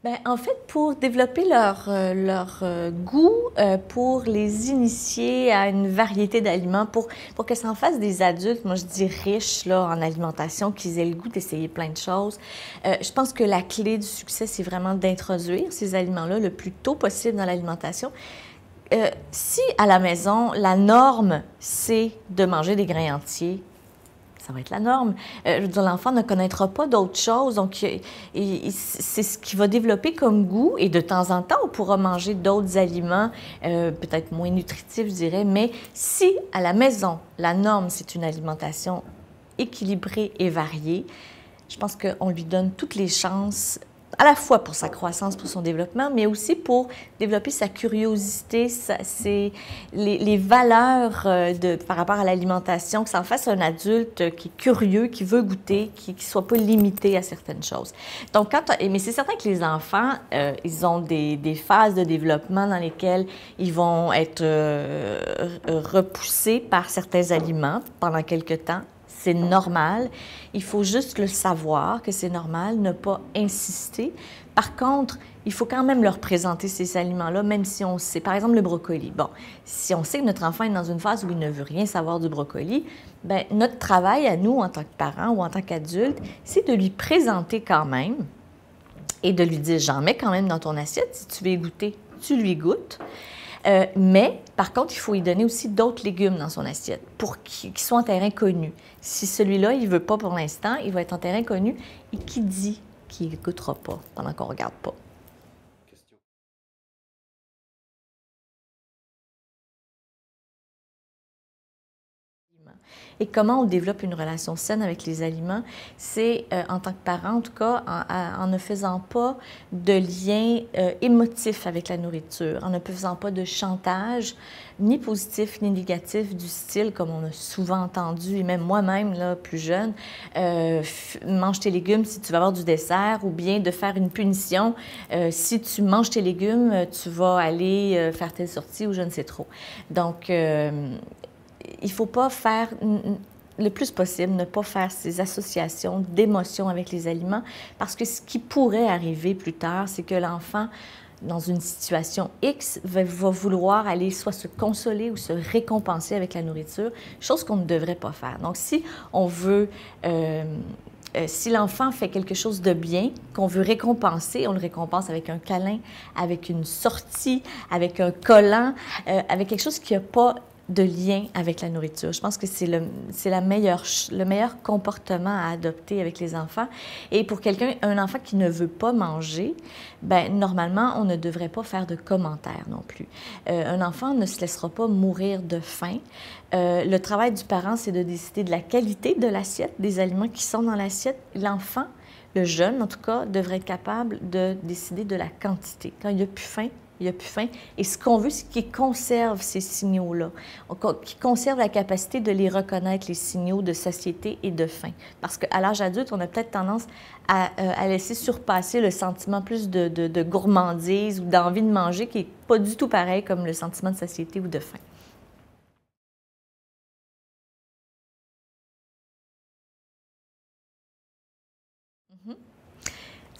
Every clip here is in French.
Ben, en fait, pour développer leur goût, pour les initier à une variété d'aliments, pour que ça en fasse des adultes, moi je dis riches là, en alimentation, qu'ils aient le goût d'essayer plein de choses. Je pense que la clé du succès, c'est vraiment d'introduire ces aliments-là le plus tôt possible dans l'alimentation. Si à la maison, la norme, c'est de manger des grains entiers, ça va être la norme. Je veux dire, l'enfant ne connaîtra pas d'autres choses, donc c'est ce qu'il va développer comme goût. Et de temps en temps, on pourra manger d'autres aliments, peut-être moins nutritifs, je dirais. Mais si à la maison, la norme, c'est une alimentation équilibrée et variée, je pense qu'on lui donne toutes les chances, à la fois pour sa croissance, pour son développement, mais aussi pour développer sa curiosité, les valeurs par rapport à l'alimentation, que ça en fasse un adulte qui est curieux, qui veut goûter, qui ne soit pas limité à certaines choses. Donc, mais c'est certain que les enfants, ils ont des phases de développement dans lesquelles ils vont être repoussés par certains aliments pendant quelque temps. C'est normal. Il faut juste le savoir que c'est normal, ne pas insister. Par contre, il faut quand même leur présenter ces aliments-là, même si on sait. Par exemple, le brocoli. Bon, si on sait que notre enfant est dans une phase où il ne veut rien savoir du brocoli, bien, notre travail à nous, en tant que parents ou en tant qu'adultes, c'est de lui présenter quand même et de lui dire, j'en mets quand même dans ton assiette. Si tu veux y goûter, tu lui goûtes. Mais, par contre, il faut lui donner aussi d'autres légumes dans son assiette pour qu'ils soient en terrain connu. Si celui-là, il ne veut pas pour l'instant, il va être en terrain connu. Et qui dit qu'il ne goûtera pas pendant qu'on ne regarde pas? Et comment on développe une relation saine avec les aliments, c'est en tant que parent, en tout cas, en ne faisant pas de lien émotif avec la nourriture, en ne faisant pas de chantage, ni positif ni négatif, du style, comme on a souvent entendu, et même moi-même, là, plus jeune, mange tes légumes si tu vas avoir du dessert, ou bien de faire une punition, si tu manges tes légumes, tu vas aller faire telle sortie ou je ne sais trop. Donc, il ne faut pas faire, le plus possible, ne pas faire ces associations d'émotions avec les aliments, parce que ce qui pourrait arriver plus tard, c'est que l'enfant, dans une situation X, va vouloir aller soit se consoler ou se récompenser avec la nourriture, chose qu'on ne devrait pas faire. Donc, si on veut... si l'enfant fait quelque chose de bien, qu'on veut récompenser, on le récompense avec un câlin, avec une sortie, avec un collant, avec quelque chose qui n'a pas de lien avec la nourriture. Je pense que c'est le meilleur comportement à adopter avec les enfants. Et pour un enfant qui ne veut pas manger, ben normalement, on ne devrait pas faire de commentaires non plus. Un enfant ne se laissera pas mourir de faim. Le travail du parent, c'est de décider de la qualité de l'assiette, des aliments qui sont dans l'assiette. L'enfant, le jeune en tout cas, devrait être capable de décider de la quantité. Quand il n'a plus faim, il n'a plus faim. Et ce qu'on veut, c'est qu'il conserve ces signaux-là, qu'il conserve la capacité de les reconnaître, les signaux de satiété et de faim. Parce qu'à l'âge adulte, on a peut-être tendance à laisser surpasser le sentiment plus de gourmandise ou d'envie de manger, qui n'est pas du tout pareil comme le sentiment de satiété ou de faim.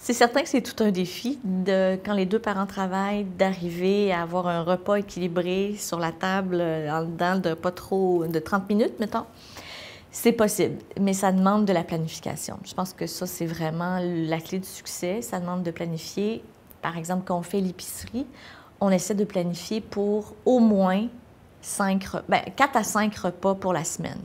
C'est certain que c'est tout un défi, quand les deux parents travaillent, d'arriver à avoir un repas équilibré sur la table en dedans de pas trop de 30 minutes, mettons. C'est possible, mais ça demande de la planification. Je pense que ça, c'est vraiment la clé du succès. Ça demande de planifier. Par exemple, quand on fait l'épicerie, on essaie de planifier pour au moins 4 à 5 repas pour la semaine.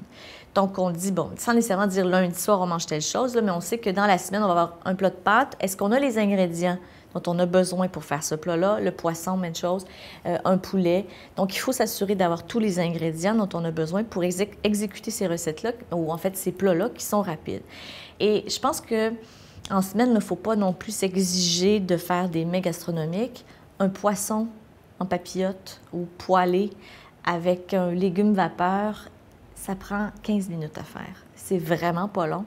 Donc, on dit, bon, sans nécessairement dire lundi soir, on mange telle chose, là, mais on sait que dans la semaine, on va avoir un plat de pâtes. Est-ce qu'on a les ingrédients dont on a besoin pour faire ce plat-là? Le poisson, même chose, un poulet. Donc, il faut s'assurer d'avoir tous les ingrédients dont on a besoin pour exécuter ces recettes-là, ou en fait, ces plats-là qui sont rapides. Et je pense que en semaine, il ne faut pas non plus s'exiger de faire des mets gastronomiques. Un poisson en papillote ou poêlé avec un légume vapeur, ça prend 15 minutes à faire. C'est vraiment pas long.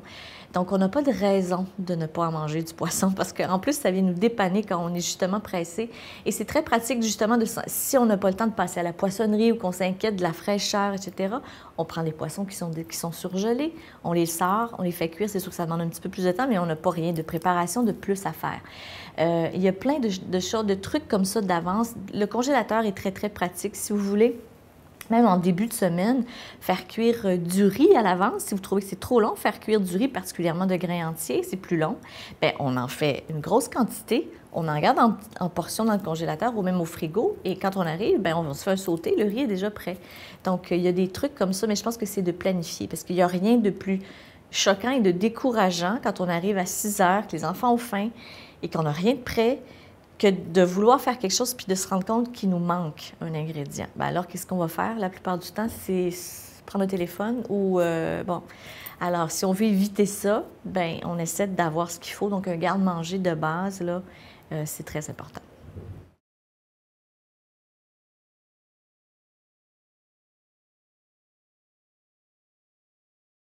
Donc, on n'a pas de raison de ne pas en manger du poisson parce qu'en plus, ça vient nous dépanner quand on est justement pressé. Et c'est très pratique justement, si on n'a pas le temps de passer à la poissonnerie ou qu'on s'inquiète de la fraîcheur, etc., on prend des poissons qui sont surgelés, on les sort, on les fait cuire. C'est sûr que ça demande un petit peu plus de temps, mais on n'a pas rien de préparation de plus à faire. Il y a plein de choses, de trucs comme ça d'avance. Le congélateur est très, très pratique. Si vous voulez, même en début de semaine, faire cuire du riz à l'avance. Si vous trouvez que c'est trop long, faire cuire du riz, particulièrement de grains entiers, c'est plus long. Bien, on en fait une grosse quantité, on en garde en portions dans le congélateur ou même au frigo. Et quand on arrive, bien, on se fait un sauté, le riz est déjà prêt. Donc, il y a des trucs comme ça, mais je pense que c'est de planifier parce qu'il n'y a rien de plus choquant et de décourageant quand on arrive à 6 heures, que les enfants ont faim et qu'on n'a rien de prêt, que de vouloir faire quelque chose puis de se rendre compte qu'il nous manque un ingrédient. Bien, alors, qu'est-ce qu'on va faire la plupart du temps? C'est prendre le téléphone ou, bon... Alors, si on veut éviter ça, bien, on essaie d'avoir ce qu'il faut. Donc, un garde-manger de base, là, c'est très important.